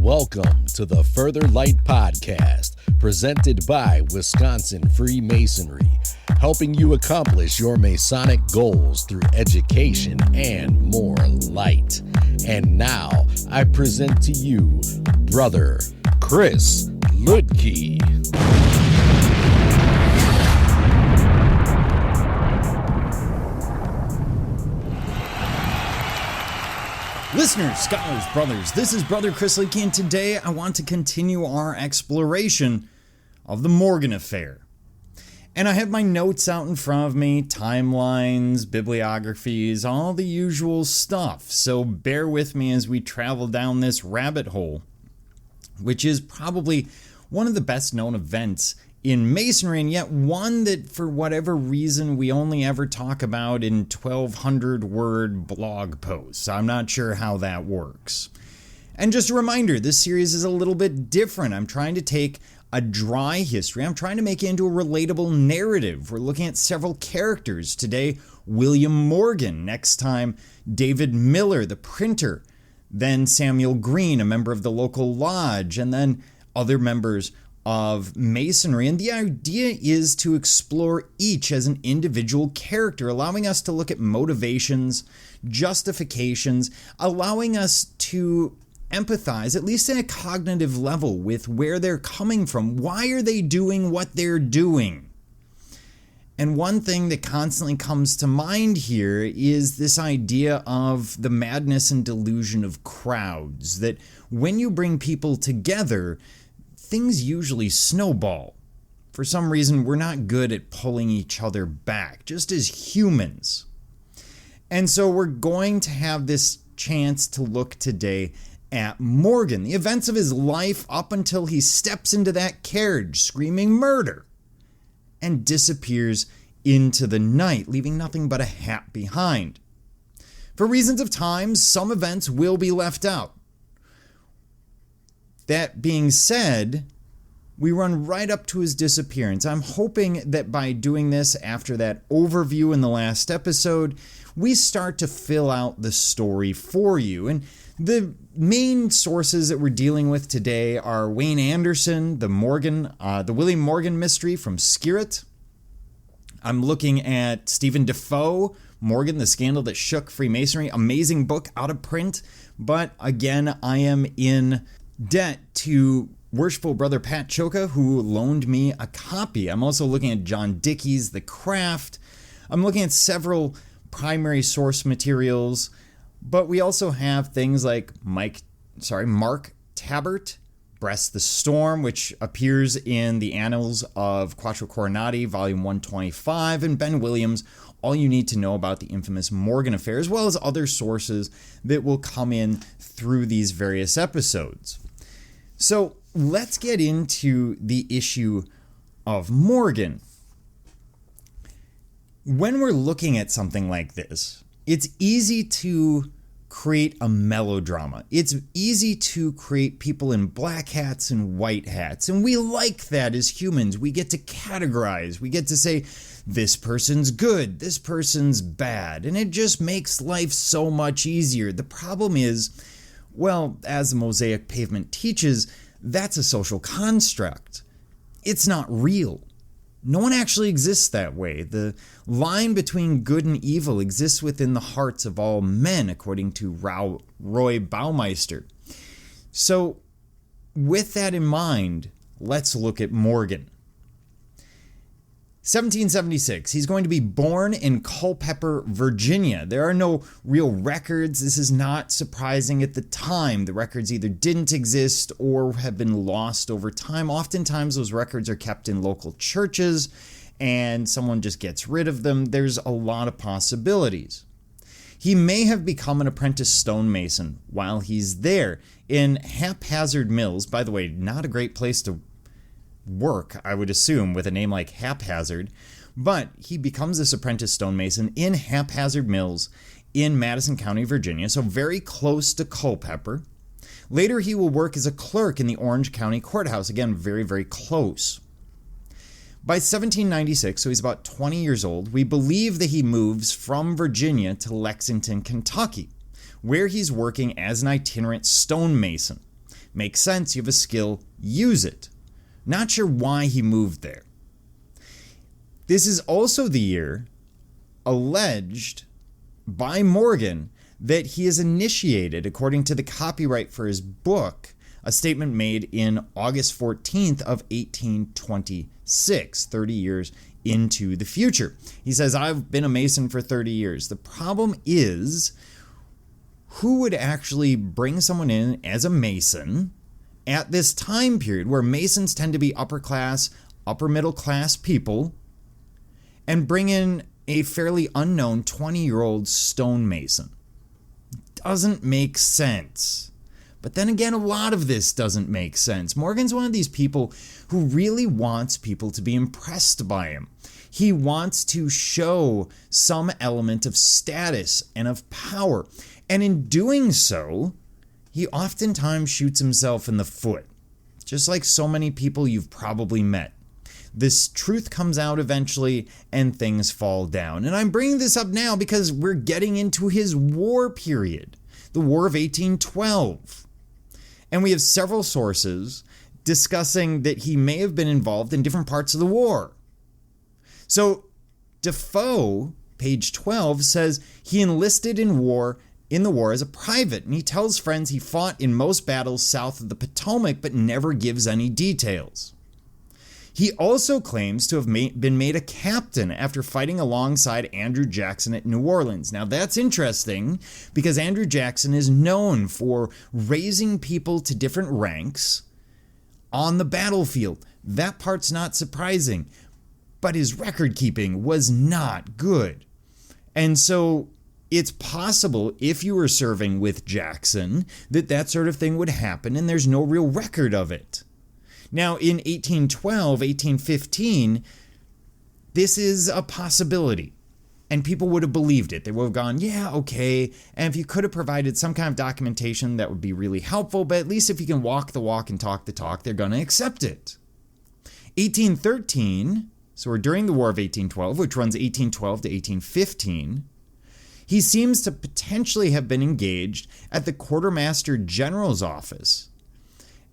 Welcome to the Further Light Podcast, presented by Wisconsin Freemasonry, helping you accomplish your Masonic goals through education and more light. And now, I present to you, Brother Chris Ludke. Listeners, scholars, brothers, this is Brother Chris Ludke, and today I want to continue our exploration of the Morgan affair. And I have my notes out in front of me, timelines, bibliographies, all the usual stuff. So bear with me as we travel down this rabbit hole, which is probably one of the best known events in Masonry, and yet one that, for whatever reason, we only ever talk about in 1,200-word blog posts. I'm not sure how that works. And just a reminder, this series is a little bit different. I'm trying to take a dry history. I'm trying to make it into a relatable narrative. We're looking at several characters. Today, William Morgan. Next time, David Miller, the printer. Then Samuel Green, a member of the local lodge. And then other members of Masonry, and the idea is to explore each as an individual character, allowing us to look at motivations, justifications, allowing us to empathize, at least at a cognitive level, with where they're coming from. Why are they doing what they're doing? And one thing that constantly comes to mind here is this idea of the madness and delusion of crowds, that when you bring people together, things usually snowball. For some reason, we're not good at pulling each other back, just as humans. And so we're going to have this chance to look today at Morgan, the events of his life up until he steps into that carriage screaming murder and disappears into the night, leaving nothing but a hat behind. For reasons of time, some events will be left out. That being said, we run right up to his disappearance. I'm hoping that by doing this, after that overview in the last episode, we start to fill out the story for you. And the main sources that we're dealing with today are Wayne Anderson, the William Morgan mystery from Skirit. I'm looking at Stephen Defoe, Morgan, the Scandal That Shook Freemasonry. Amazing book, out of print. But again, I am in debt to worshipful brother Pat Choka, who loaned me a copy. I'm also looking at John Dickey's The Craft. I'm looking at several primary source materials, but we also have things like Mark Tabert, Breast the Storm, which appears in the Annals of Quattro Coronati, volume 125, and Ben Williams, All You Need to Know About the Infamous Morgan Affair, as well as other sources that will come in through these various episodes. So let's get into the issue of Morgan. When we're looking at something like this, it's easy to create a melodrama. It's easy to create people in black hats and white hats, and we like that as humans. We get to categorize. We get to say, this person's good, this person's bad, and it just makes life so much easier. The problem is, well, as the Mosaic Pavement teaches, that's a social construct. It's not real. No one actually exists that way. The line between good and evil exists within the hearts of all men, according to Roy Baumeister. So, with that in mind, let's look at Morgan. 1776, he's going to be born in Culpeper, Virginia. There are no real records. This is not surprising at the time. The records either didn't exist or have been lost over time. Oftentimes, those records are kept in local churches and someone just gets rid of them. There's a lot of possibilities. He may have become an apprentice stonemason while he's there in Haphazard Mills. By the way, not a great place to work, I would assume, with a name like Haphazard, but he becomes this apprentice stonemason in Haphazard Mills in Madison County, Virginia, so very close to Culpeper. Later, he will work as a clerk in the Orange County Courthouse, again, very, very close. By 1796, so he's about 20 years old, we believe that he moves from Virginia to Lexington, Kentucky, where he's working as an itinerant stonemason. Makes sense, you have a skill, use it. Not sure why he moved there. This is also the year alleged by Morgan that he has initiated, according to the copyright for his book, a statement made in August 14th of 1826, 30 years into the future. He says, I've been a Mason for 30 years. The problem is, who would actually bring someone in as a Mason at this time period where Masons tend to be upper class, upper middle class people, and bring in a fairly unknown 20-year-old stonemason? Doesn't make sense. But then again, a lot of this doesn't make sense. Morgan's one of these people who really wants people to be impressed by him. He wants to show some element of status and of power. And in doing so, he oftentimes shoots himself in the foot. Just like so many people you've probably met. This truth comes out eventually and things fall down. And I'm bringing this up now because we're getting into his war period, the War of 1812. And we have several sources discussing that he may have been involved in different parts of the war. So Defoe, page 12, says he enlisted in the war as a private, and he tells friends he fought in most battles south of the Potomac, but never gives any details. He also claims to have been made a captain after fighting alongside Andrew Jackson at New Orleans. Now that's interesting because Andrew Jackson is known for raising people to different ranks on the battlefield. That part's not surprising, but his record keeping was not good. And so it's possible if you were serving with Jackson that sort of thing would happen, and there's no real record of it. Now, in 1812, 1815, this is a possibility, and people would have believed it. They would have gone, yeah, okay, and if you could have provided some kind of documentation, that would be really helpful, but at least if you can walk the walk and talk the talk, they're going to accept it. 1813, so we're during the War of 1812, which runs 1812 to 1815, he seems to potentially have been engaged at the Quartermaster General's office.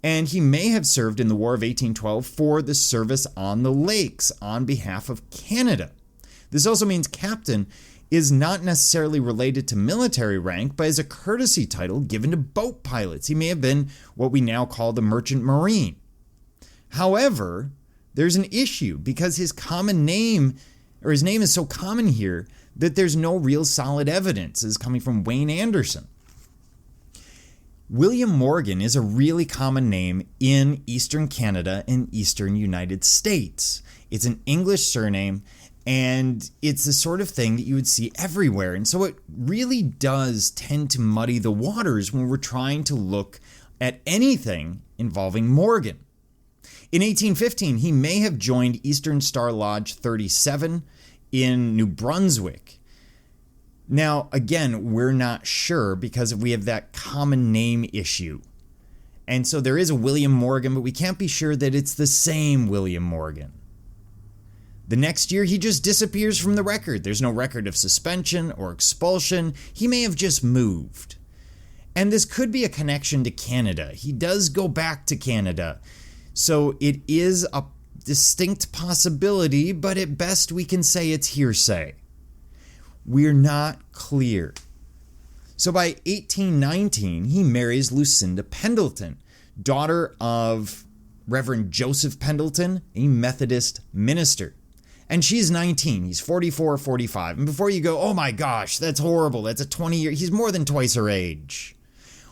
And he may have served in the War of 1812 for the service on the lakes on behalf of Canada. This also means captain is not necessarily related to military rank, but is a courtesy title given to boat pilots. He may have been what we now call the Merchant Marine. However, there's an issue because his name is so common here that there's no real solid evidence. This is coming from Wayne Anderson. William Morgan is a really common name in Eastern Canada and Eastern United States. It's an English surname, and it's the sort of thing that you would see everywhere. And so it really does tend to muddy the waters when we're trying to look at anything involving Morgan. In 1815, he may have joined Eastern Star Lodge 37 in New Brunswick. Now, again, we're not sure because we have that common name issue. And so there is a William Morgan, but we can't be sure that it's the same William Morgan. The next year, he just disappears from the record. There's no record of suspension or expulsion. He may have just moved. And this could be a connection to Canada. He does go back to Canada. So it is a distinct possibility, but at best we can say it's hearsay. We're not clear. So by 1819, he marries Lucinda Pendleton, daughter of Reverend Joseph Pendleton, a Methodist minister. And she's 19, he's 44 or 45. And before you go, oh my gosh, that's horrible, that's a 20-year, he's more than twice her age.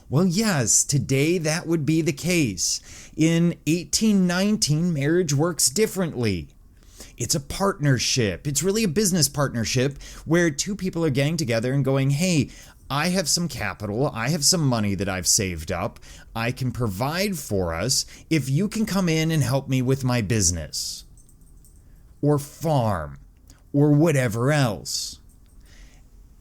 Well, yes, today that would be the case. In 1819, marriage works differently. It's a partnership. It's really a business partnership where two people are getting together and going, hey, I have some capital. I have some money that I've saved up. I can provide for us if you can come in and help me with my business or farm or whatever else.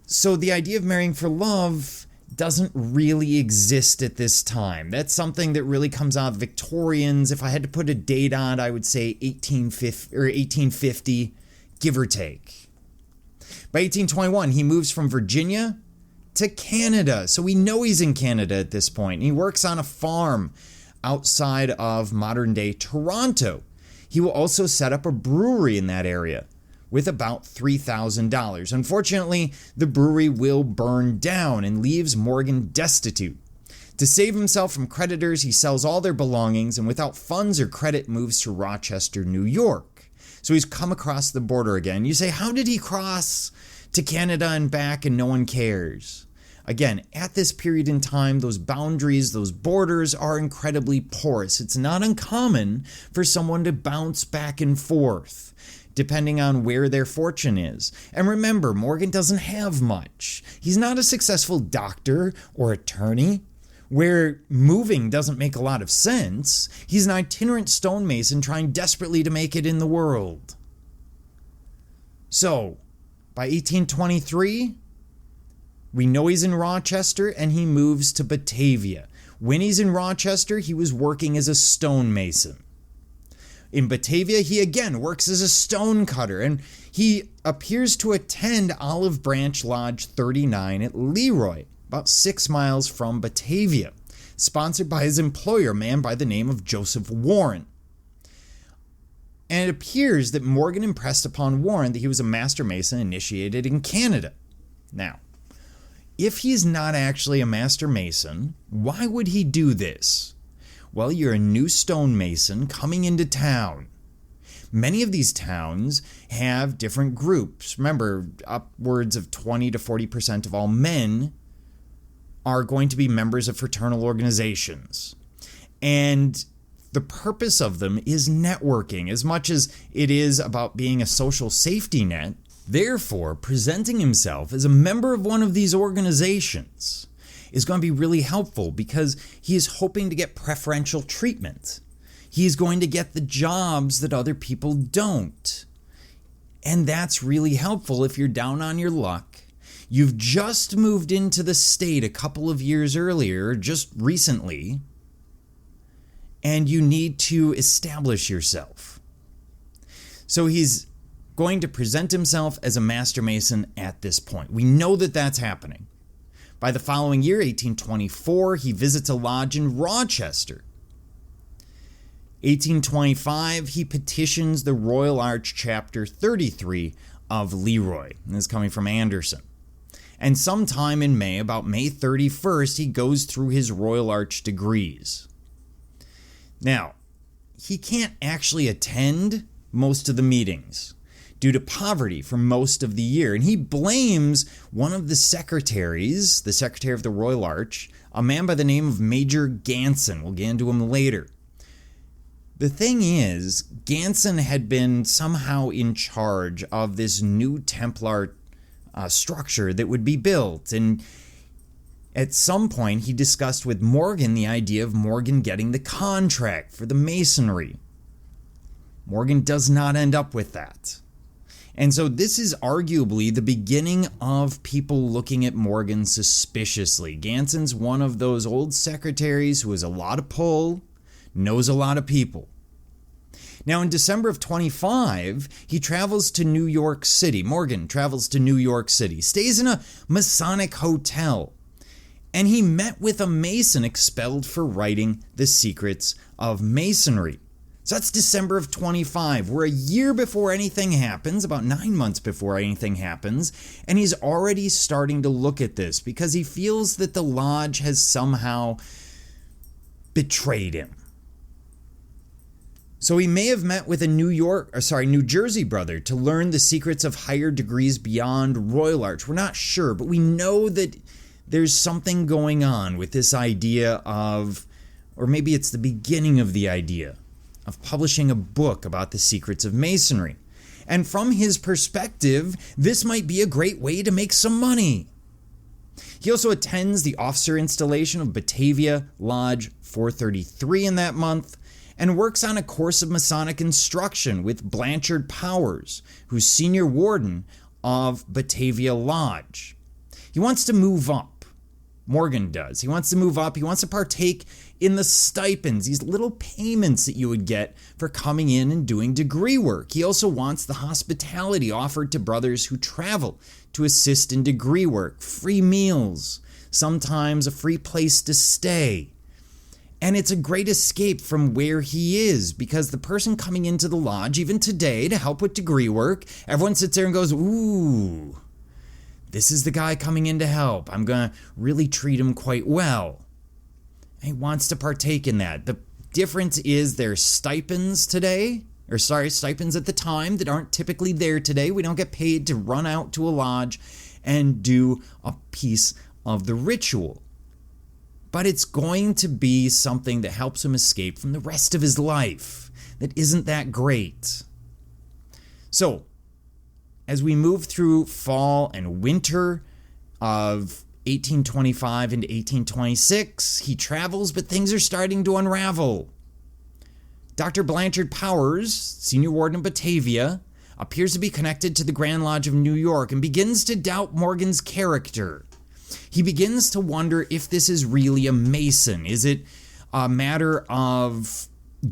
So the idea of marrying for love doesn't really exist at this time. That's something that really comes out of Victorians. If I had to put a date on it, I would say 1850, give or take. By 1821, he moves from Virginia to Canada. So we know he's in Canada at this point. He works on a farm outside of modern-day Toronto. He will also set up a brewery in that area with about $3,000. Unfortunately, the brewery will burn down and leaves Morgan destitute. To save himself from creditors, he sells all their belongings and without funds or credit moves to Rochester, New York. So he's come across the border again. You say, how did he cross to Canada and back and no one cares? Again, at this period in time, those boundaries, those borders are incredibly porous. It's not uncommon for someone to bounce back and forth, depending on where their fortune is. And remember, Morgan doesn't have much. He's not a successful doctor or attorney, where moving doesn't make a lot of sense. He's an itinerant stonemason trying desperately to make it in the world. So, by 1823, we know he's in Rochester and he moves to Batavia. When he's in Rochester, he was working as a stonemason. In Batavia, he again works as a stone cutter, and he appears to attend Olive Branch Lodge 39 at Leroy, about 6 miles from Batavia, sponsored by his employer, a man by the name of Joseph Warren. And it appears that Morgan impressed upon Warren that he was a master mason initiated in Canada. Now, if he's not actually a master mason, why would he do this? Well, you're a new stonemason coming into town. Many of these towns have different groups. Remember, upwards of 20 to 40% of all men are going to be members of fraternal organizations. And the purpose of them is networking as much as it is about being a social safety net. Therefore, presenting himself as a member of one of these organizations is going to be really helpful because he is hoping to get preferential treatment. He is going to get the jobs that other people don't. And that's really helpful if you're down on your luck. You've just moved into the state a couple of years earlier, just recently, and you need to establish yourself. So he's going to present himself as a master mason at this point. We know that that's happening. By the following year, 1824, he visits a lodge in Rochester. 1825, he petitions the Royal Arch Chapter 33 of Leroy. And this is coming from Anderson. And sometime in May, about May 31st, he goes through his Royal Arch degrees. Now, he can't actually attend most of the meetings due to poverty for most of the year. And he blames one of the secretaries, the secretary of the Royal Arch, a man by the name of Major Ganson. We'll get into him later. The thing is, Ganson had been somehow in charge of this new Templar structure that would be built. And at some point, he discussed with Morgan the idea of Morgan getting the contract for the masonry. Morgan does not end up with that. And so this is arguably the beginning of people looking at Morgan suspiciously. Ganson's one of those old secretaries who has a lot of pull, knows a lot of people. Now, in December of 25, he travels to New York City. Morgan travels to New York City, stays in a Masonic hotel, and he met with a Mason expelled for writing The Secrets of Masonry. So that's December of 25. We're a year before anything happens, about 9 months before anything happens, and he's already starting to look at this because he feels that the lodge has somehow betrayed him. So he may have met with a New Jersey brother to learn the secrets of higher degrees beyond Royal Arch. We're not sure, but we know that there's something going on with this idea of, or maybe it's the beginning of the idea, of publishing a book about the secrets of Masonry. And from his perspective, this might be a great way to make some money. He also attends the officer installation of Batavia Lodge 433 in that month, and works on a course of Masonic instruction with Blanchard Powers, who's senior warden of Batavia Lodge. He wants to move up. Morgan does. He wants to move up. He wants to partake in the stipends, these little payments that you would get for coming in and doing degree work. He also wants the hospitality offered to brothers who travel to assist in degree work, free meals, sometimes a free place to stay. And it's a great escape from where he is, because the person coming into the lodge, even today, to help with degree work, everyone sits there and goes, ooh, this is the guy coming in to help. I'm going to really treat him quite well. And he wants to partake in that. The difference is there's stipends today, stipends at the time that aren't typically there today. We don't get paid to run out to a lodge and do a piece of the ritual. But it's going to be something that helps him escape from the rest of his life that isn't that great. So, as we move through fall and winter of 1825 into 1826, he travels, but things are starting to unravel. Dr. Blanchard Powers, senior warden of Batavia, appears to be connected to the Grand Lodge of New York and begins to doubt Morgan's character. He begins to wonder if this is really a Mason. Is it a matter of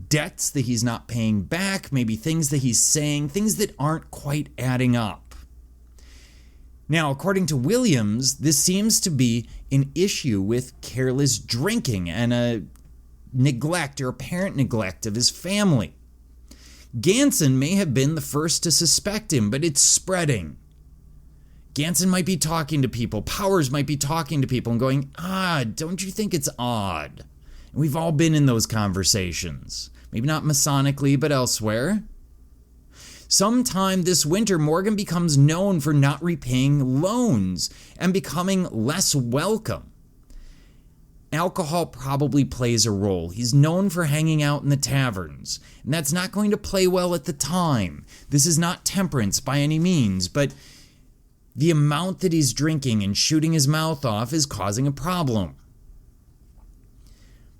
debts that he's not paying back, maybe things that he's saying, things that aren't quite adding up? Now, according to Williams, this seems to be an issue with careless drinking and a neglect or apparent neglect of his family. Ganson may have been the first to suspect him, but it's spreading. Ganson might be talking to people, Powers might be talking to people and going, don't you think it's odd? And we've all been in those conversations. Maybe not Masonically, but elsewhere. Sometime this winter, Morgan becomes known for not repaying loans and becoming less welcome. Alcohol probably plays a role. He's known for hanging out in the taverns, and that's not going to play well at the time. This is not temperance by any means, but the amount that he's drinking and shooting his mouth off is causing a problem.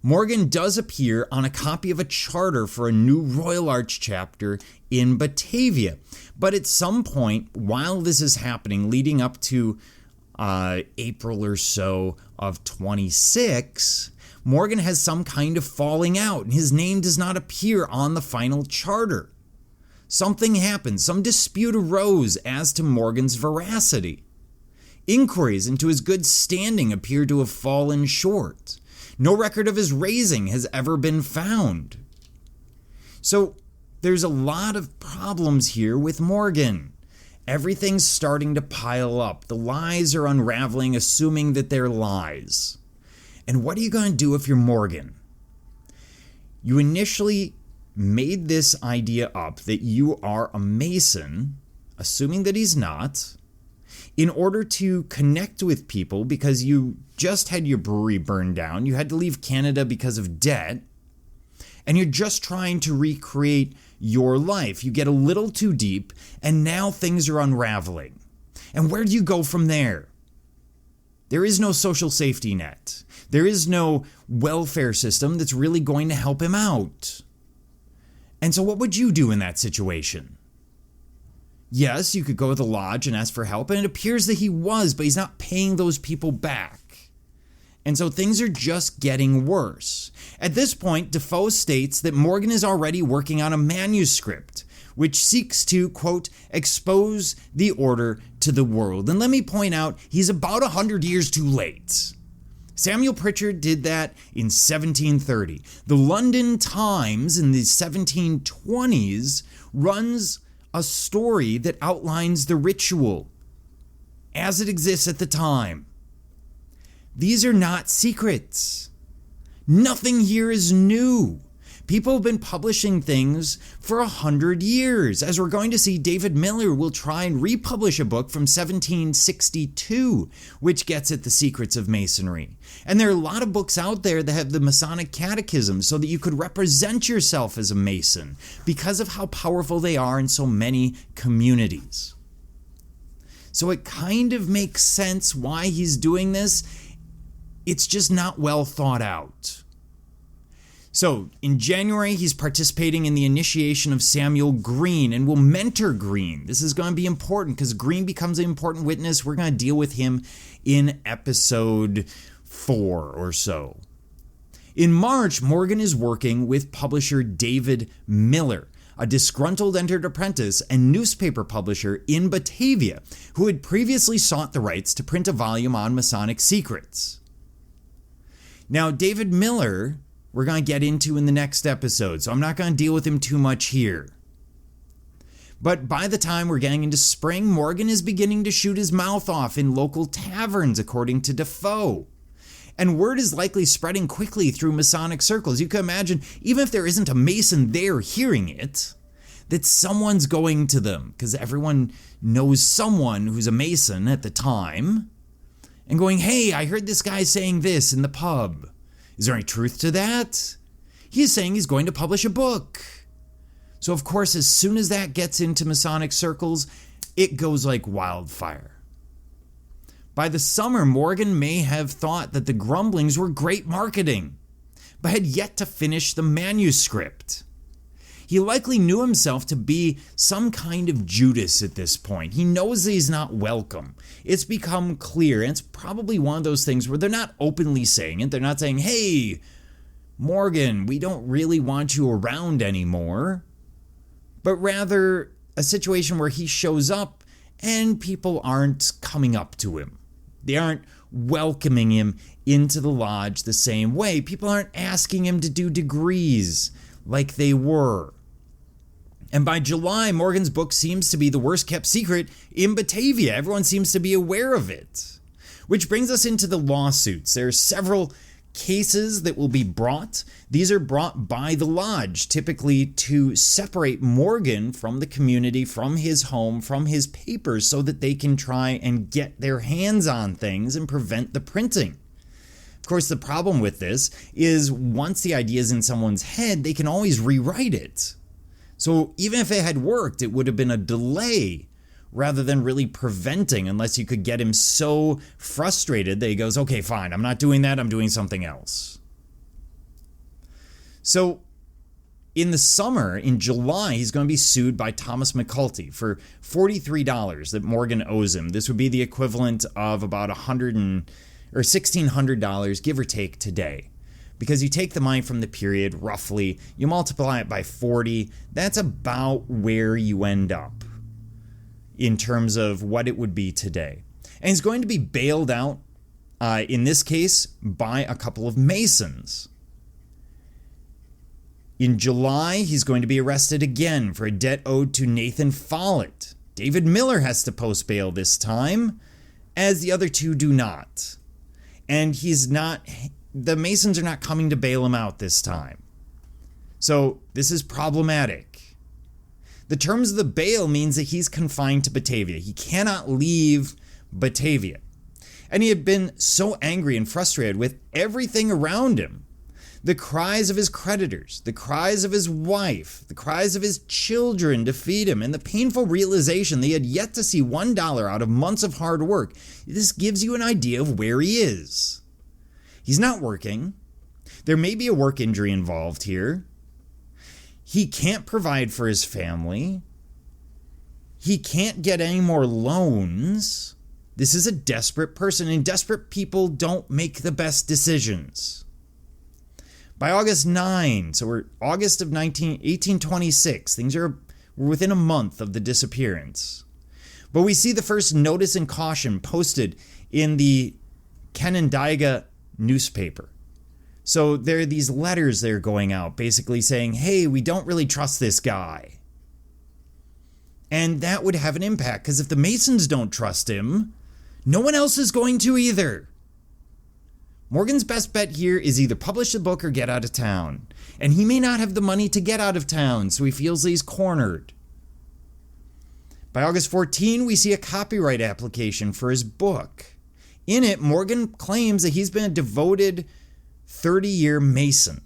Morgan does appear on a copy of a charter for a new Royal Arch chapter in Batavia, but at some point while this is happening, leading up to April or so of 26, Morgan has some kind of falling out, and his name does not appear on the final charter. Something happened. Some dispute arose as to Morgan's veracity. Inquiries into his good standing appear to have fallen short. No record of his raising has ever been found. So there's a lot of problems here with Morgan. Everything's starting to pile up. The lies are unraveling, assuming that they're lies. And what are you going to do if you're Morgan? You initially made this idea up that you are a Mason, assuming that he's not, in order to connect with people because you just had your brewery burned down, you had to leave Canada because of debt, and you're just trying to recreate your life. You get a little too deep, and now things are unraveling. And where do you go from there? There is no social safety net. There is no welfare system that's really going to help him out. And so what would you do in that situation? Yes, you could go to the lodge and ask for help, and it appears that he was, but he's not paying those people back. And so things are just getting worse. At this point, Defoe states that Morgan is already working on a manuscript, which seeks to, quote, expose the order to the world. And let me point out, he's about 100 years too late. Samuel Pritchard did that in 1730. The London Times in the 1720s runs a story that outlines the ritual as it exists at the time. These are not secrets. Nothing here is new. People have been publishing things for 100 years. As we're going to see, David Miller will try and republish a book from 1762, which gets at the secrets of Masonry. And there are a lot of books out there that have the Masonic Catechism so that you could represent yourself as a Mason because of how powerful they are in so many communities. So it kind of makes sense why he's doing this. It's just not well thought out. So, in January, he's participating in the initiation of Samuel Green and will mentor Green. This is going to be important because Green becomes an important witness. We're going to deal with him in episode 4 or so. In March, Morgan is working with publisher David Miller, a disgruntled entered apprentice and newspaper publisher in Batavia, who had previously sought the rights to print a volume on Masonic secrets. Now, David Miller we're going to get into in the next episode, so I'm not going to deal with him too much here. But by the time we're getting into spring, Morgan is beginning to shoot his mouth off in local taverns, according to Defoe. And word is likely spreading quickly through Masonic circles. You can imagine, even if there isn't a Mason there hearing it, that someone's going to them, because everyone knows someone who's a Mason at the time, and going, hey, I heard this guy saying this in the pub. Is there any truth to that? He's saying he's going to publish a book. So, of course, as soon as that gets into Masonic circles, it goes like wildfire. By the summer, Morgan may have thought that the grumblings were great marketing, but had yet to finish the manuscript. He likely knew himself to be some kind of Judas at this point. He knows that he's not welcome. It's become clear, and it's probably one of those things where they're not openly saying it. They're not saying, hey, Morgan, we don't really want you around anymore. But rather a situation where he shows up and people aren't coming up to him. They aren't welcoming him into the lodge the same way. People aren't asking him to do degrees like they were. And by July, Morgan's book seems to be the worst kept secret in Batavia. Everyone seems to be aware of it. Which brings us into the lawsuits. There are several cases that will be brought. These are brought by the lodge, typically to separate Morgan from the community, from his home, from his papers, so that they can try and get their hands on things and prevent the printing. Of course, the problem with this is once the idea is in someone's head, they can always rewrite it. So even if it had worked, it would have been a delay rather than really preventing, unless you could get him so frustrated that he goes, okay, fine, I'm not doing that, I'm doing something else. So in the summer, in July, he's going to be sued by Thomas McCulty for $43 that Morgan owes him. This would be the equivalent of about $1,600, give or take, today. Because you take the money from the period, roughly, you multiply it by 40, that's about where you end up in terms of what it would be today. And he's going to be bailed out, in this case, by a couple of Masons. In July, he's going to be arrested again for a debt owed to Nathan Follett. David Miller has to post bail this time, as the other two do not. And the Masons are not coming to bail him out this time. So this is problematic. The terms of the bail means that he's confined to Batavia. He cannot leave Batavia. And he had been so angry and frustrated with everything around him. The cries of his creditors, the cries of his wife, the cries of his children to feed him, and the painful realization that he had yet to see $1 out of months of hard work. This gives you an idea of where he is. He's not working. There may be a work injury involved here. He can't provide for his family. He can't get any more loans. This is a desperate person, and desperate people don't make the best decisions. By August 9, so we're August of 1826, things are within a month of the disappearance. But we see the first notice and caution posted in the Canandaigua newspaper. So there are these letters that are going out basically saying, hey, we don't really trust this guy. And that would have an impact, because if the Masons don't trust him, no one else is going to either. Morgan's best bet here is either publish the book or get out of town. And he may not have the money to get out of town, so he feels that he's cornered. By August 14, we see a copyright application for his book. In it, Morgan claims that he's been a devoted 30-year Mason.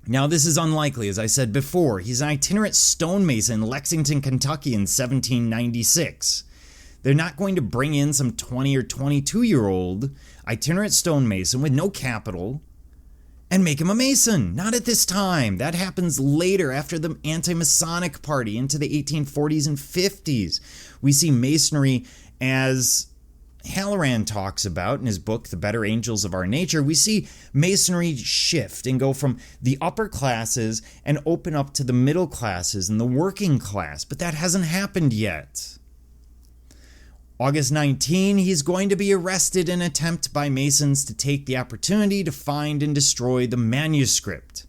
Now, this is unlikely, as I said before. He's an itinerant stonemason in Lexington, Kentucky in 1796. They're not going to bring in some 20 or 22-year-old itinerant stonemason with no capital and make him a Mason. Not at this time. That happens later, after the anti-Masonic party into the 1840s and 50s. We see Masonry, as Halloran talks about in his book, The Better Angels of Our Nature, we see Masonry shift and go from the upper classes and open up to the middle classes and the working class, but that hasn't happened yet. August 19, he's going to be arrested in an attempt by Masons to take the opportunity to find and destroy the manuscript.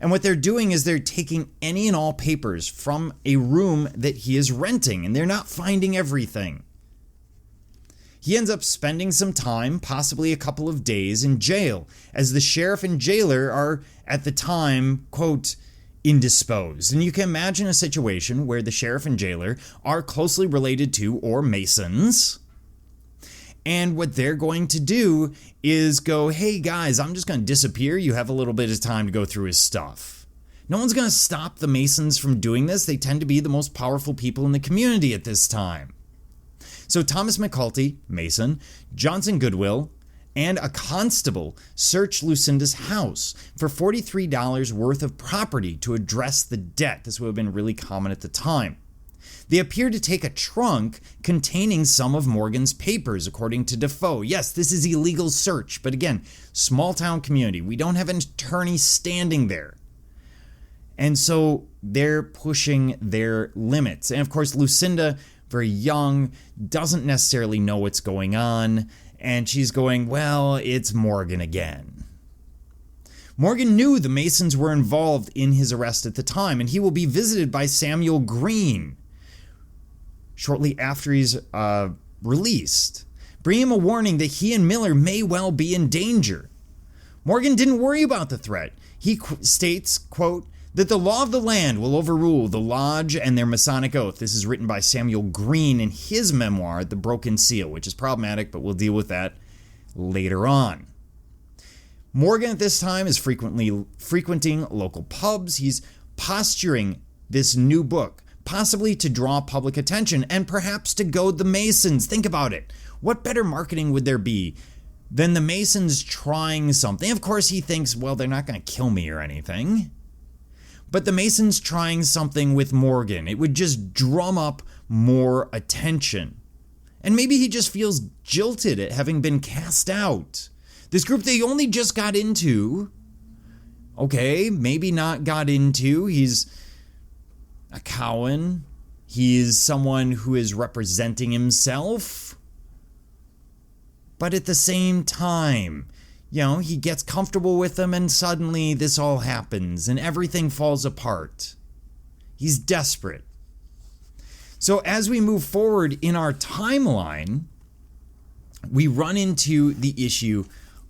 And what they're doing is they're taking any and all papers from a room that he is renting, and they're not finding everything. He ends up spending some time, possibly a couple of days, in jail, as the sheriff and jailer are, at the time, quote, indisposed. And you can imagine a situation where the sheriff and jailer are closely related to, or Masons, and what they're going to do is go, hey guys, I'm just going to disappear. You have a little bit of time to go through his stuff. No one's going to stop the Masons from doing this. They tend to be the most powerful people in the community at this time. So Thomas McCulty, Mason, Johnson Goodwill, and a constable searched Lucinda's house for $43 worth of property to address the debt. This would have been really common at the time. They appear to take a trunk containing some of Morgan's papers, according to Defoe. Yes, this is illegal search, but again, small town community. We don't have an attorney standing there. And so they're pushing their limits. And of course, Lucinda, very young, doesn't necessarily know what's going on. And she's going, well, it's Morgan again. Morgan knew the Masons were involved in his arrest at the time, and he will be visited by Samuel Green shortly after he's released, bringing him a warning that he and Miller may well be in danger. Morgan didn't worry about the threat. He states, quote, that the law of the land will overrule the lodge and their Masonic oath. This is written by Samuel Green in his memoir, The Broken Seal, which is problematic, but we'll deal with that later on. Morgan at this time is frequenting local pubs. He's posturing this new book, possibly to draw public attention and perhaps to goad the Masons. Think about it. What better marketing would there be than the Masons trying something? Of course, he thinks, well, they're not going to kill me or anything. But the Masons trying something with Morgan, it would just drum up more attention. And maybe he just feels jilted at having been cast out. This group they only just got into, okay, maybe not got into. He's a Cowan. He's someone who is representing himself. But at the same time, you know, he gets comfortable with them and suddenly this all happens and everything falls apart. He's desperate. So as we move forward in our timeline, we run into the issue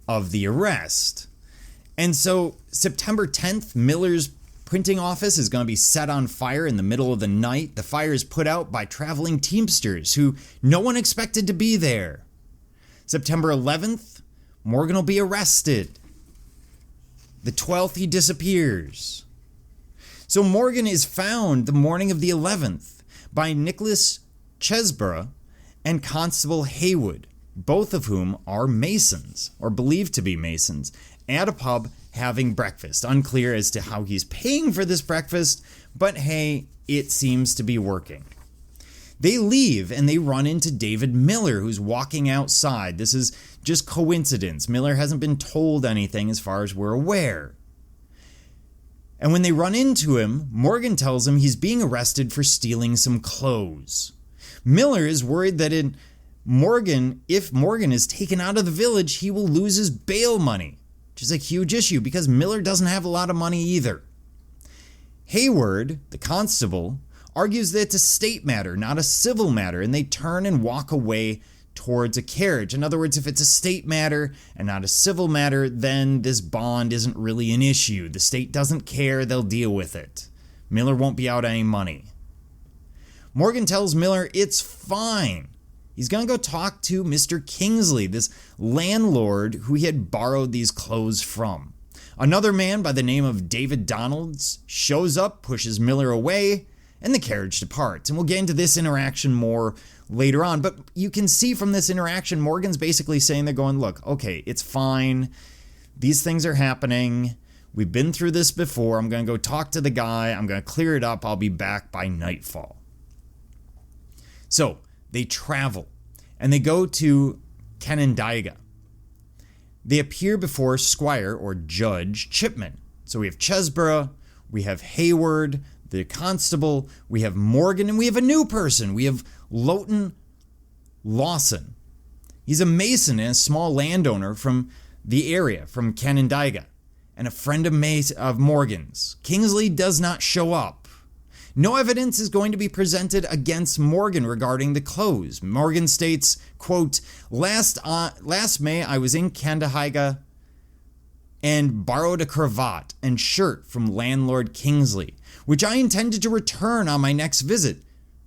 of the arrest. And so September 10th, Miller's printing office is going to be set on fire in the middle of the night. The fire is put out by traveling Teamsters who no one expected to be there. September 11th, Morgan will be arrested. The 12th, he disappears. So Morgan is found the morning of the 11th by Nicholas Chesborough and Constable Haywood, both of whom are Masons, or believed to be Masons, at a pub having breakfast. Unclear as to how he's paying for this breakfast, but hey, it seems to be working. They leave and they run into David Miller, who's walking outside. This is just coincidence. Miller hasn't been told anything as far as we're aware. And when they run into him, Morgan tells him he's being arrested for stealing some clothes. Miller is worried that if Morgan is taken out of the village, he will lose his bail money, which is a huge issue because Miller doesn't have a lot of money either. Hayward, the constable, argues that it's a state matter, not a civil matter, and they turn and walk away towards a carriage. In other words, if it's a state matter and not a civil matter, then this bond isn't really an issue. The state doesn't care, they'll deal with it. Miller won't be out any money. Morgan tells Miller it's fine. He's going to go talk to Mr. Kingsley, this landlord who he had borrowed these clothes from. Another man by the name of David Donalds shows up, pushes Miller away, and the carriage departs. And we'll get into this interaction more later on. But you can see from this interaction, Morgan's basically saying, they're going, look, okay, it's fine. These things are happening. We've been through this before. I'm going to go talk to the guy. I'm going to clear it up. I'll be back by nightfall. So they travel and they go to Canandaigua. They appear before Squire or Judge Chipman. So we have Chesborough, we have Hayward, the constable, we have Morgan, and we have a new person. We have Lowton Lawson. He's a mason and a small landowner from the area, from Canandaigua, and a friend of Morgan's. Kingsley does not show up. No evidence is going to be presented against Morgan regarding the clothes. Morgan states, quote, last May I was in Canandaigua and borrowed a cravat and shirt from landlord Kingsley, which I intended to return on my next visit.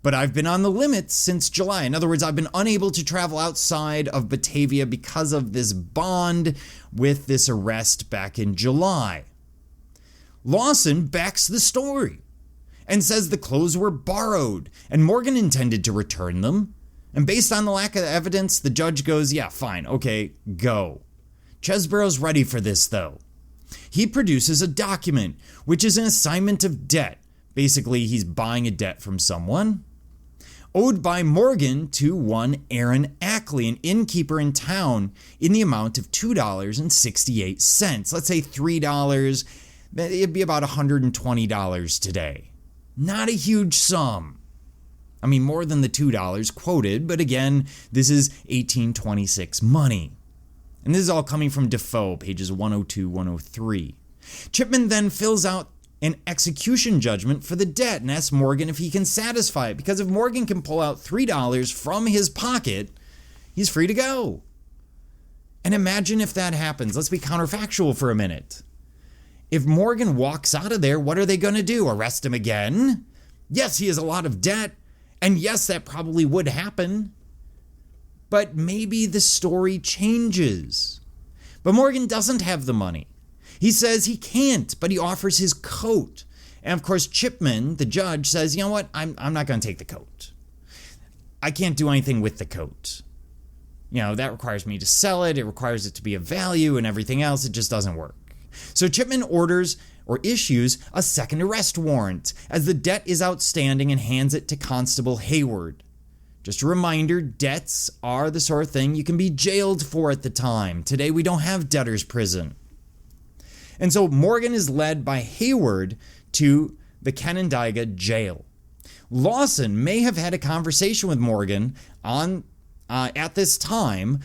But I've been on the limits since July. In other words, I've been unable to travel outside of Batavia because of this bond with this arrest back in July. Lawson backs the story and says the clothes were borrowed and Morgan intended to return them. And based on the lack of evidence, the judge goes, yeah, fine, okay, go. Chesborough's ready for this, though. He produces a document, which is an assignment of debt. Basically, he's buying a debt from someone, owed by Morgan to one Aaron Ackley, an innkeeper in town, in the amount of $2.68. Let's say $3. It'd be about $120 today. Not a huge sum. I mean, more than the $2 quoted, but again, this is 1826 money. And this is all coming from Defoe, pages 102, 103. Chipman then fills out an execution judgment for the debt and asks Morgan if he can satisfy it, because if Morgan can pull out $3 from his pocket, he's free to go. And imagine if that happens. Let's be counterfactual for a minute. If Morgan walks out of there, what are they going to do? Arrest him again? Yes, he has a lot of debt, and yes, that probably would happen. But maybe the story changes. But Morgan doesn't have the money. He says he can't, but he offers his coat. And of course, Chipman, the judge, says, you know what, I'm not going to take the coat. I can't do anything with the coat. You know, that requires me to sell it. It requires it to be of value and everything else. It just doesn't work. So Chipman orders or issues a second arrest warrant as the debt is outstanding and hands it to Constable Hayward. Just a reminder, debts are the sort of thing you can be jailed for at the time. Today we don't have debtor's prison. And so Morgan is led by Hayward to the Canandaigua jail. Lawson may have had a conversation with Morgan at this time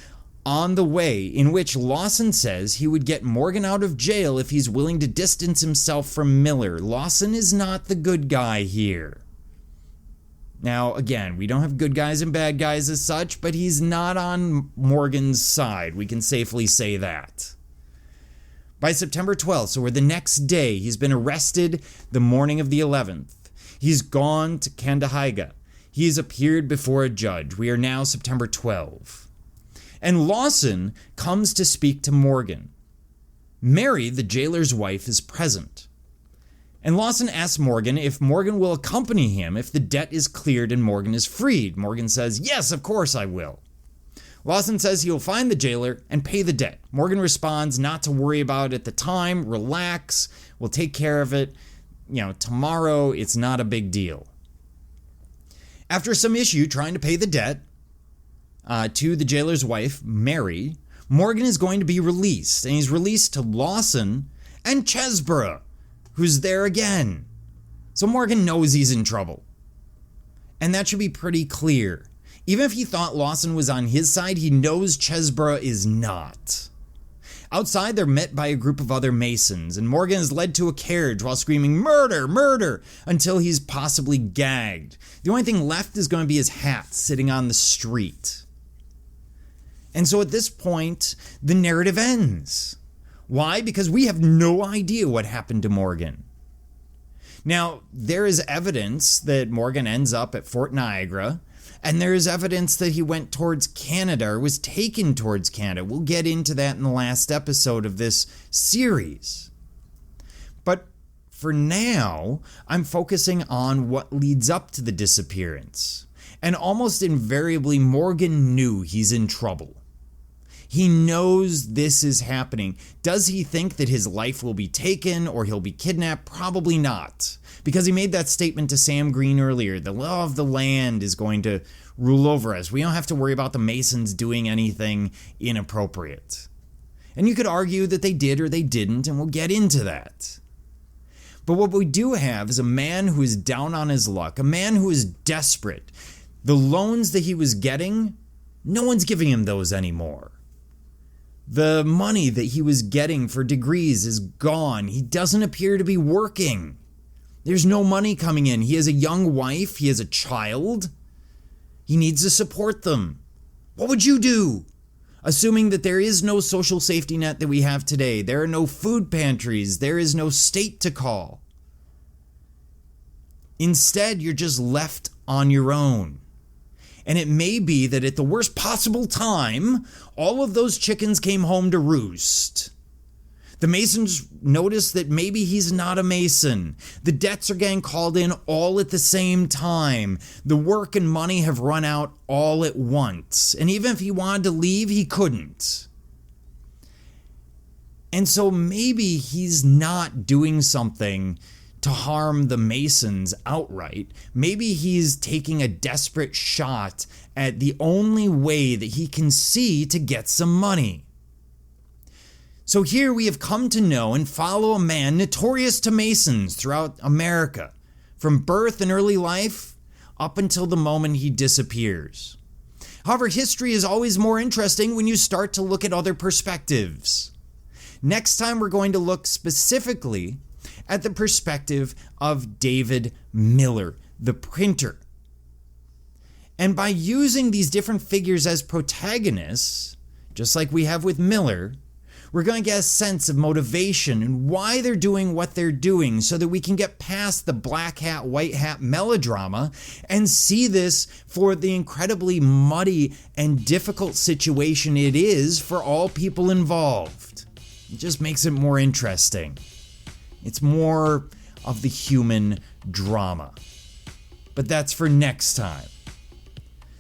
on the way, in which Lawson says he would get Morgan out of jail if he's willing to distance himself from Miller. Lawson is not the good guy here. Now, again, we don't have good guys and bad guys as such, but he's not on Morgan's side. We can safely say that. By September 12th, so we're the next day, he's been arrested the morning of the 11th. He's gone to Canandaigua. He's appeared before a judge. We are now September 12. And Lawson comes to speak to Morgan. Mary, the jailer's wife, is present. And Lawson asks Morgan if Morgan will accompany him if the debt is cleared and Morgan is freed. Morgan says, yes, of course I will. Lawson says he will find the jailer and pay the debt. Morgan responds not to worry about it at the time, relax, we'll take care of it. You know, tomorrow, it's not a big deal. After some issue trying to pay the debt to the jailer's wife, Mary, Morgan is going to be released, and he's released to Lawson and Chesborough, who's there again. So Morgan knows he's in trouble. And that should be pretty clear. Even if he thought Lawson was on his side, he knows Chesborough is not. Outside, they're met by a group of other Masons, and Morgan is led to a carriage while screaming, murder, murder, until he's possibly gagged. The only thing left is going to be his hat sitting on the street. And so at this point, the narrative ends. Why? Because we have no idea what happened to Morgan. Now, there is evidence that Morgan ends up at Fort Niagara, and there is evidence that he went towards Canada or was taken towards Canada. We'll get into that in the last episode of this series. But for now, I'm focusing on what leads up to the disappearance. And almost invariably, Morgan knew he's in trouble. He knows this is happening. Does he think that his life will be taken or he'll be kidnapped? Probably not. Because he made that statement to Sam Green earlier. The law of the land is going to rule over us. We don't have to worry about the Masons doing anything inappropriate. And you could argue that they did or they didn't, and we'll get into that. But what we do have is a man who is down on his luck, a man who is desperate. The loans that he was getting No one's giving him those anymore. The money that he was getting for degrees is gone. He doesn't appear to be working. There's no money coming in. He has a young wife. He has a child. He needs to support them. What would you do? Assuming that there is no social safety net that we have today, there are no food pantries, there is no state to call. Instead, you're just left on your own. And it may be that at the worst possible time, all of those chickens came home to roost. The Masons notice that maybe he's not a Mason. The debts are getting called in all at the same time. The work and money have run out all at once. And even if he wanted to leave, he couldn't. And so maybe he's not doing something to harm the Masons outright. Maybe he's taking a desperate shot at the only way that he can see to get some money. So here we have come to know and follow a man notorious to Masons throughout America, from birth and early life up until the moment he disappears. However, history is always more interesting when you start to look at other perspectives. Next time we're going to look specifically at the perspective of David Miller, the printer. And by using these different figures as protagonists, just like we have with Miller, we're going to get a sense of motivation and why they're doing what they're doing so that we can get past the black hat, white hat melodrama and see this for the incredibly muddy and difficult situation it is for all people involved. It just makes it more interesting. It's more of the human drama. But that's for next time.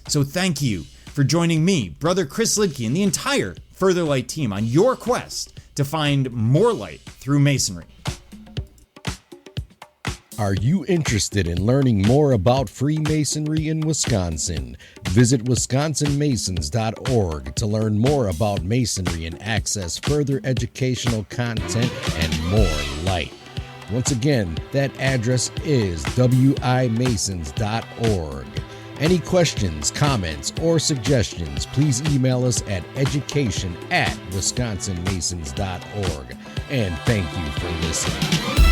So thank you for joining me, Brother Chris Lidke, and the entire Further Light team on your quest to find more light through Masonry. Are you interested in learning more about Freemasonry in Wisconsin? Visit wisconsinmasons.org to learn more about Masonry and access further educational content and more light. Once again, that address is wimasons.org. Any questions, comments, or suggestions, please email us at education@wisconsinmasons.org. And thank you for listening.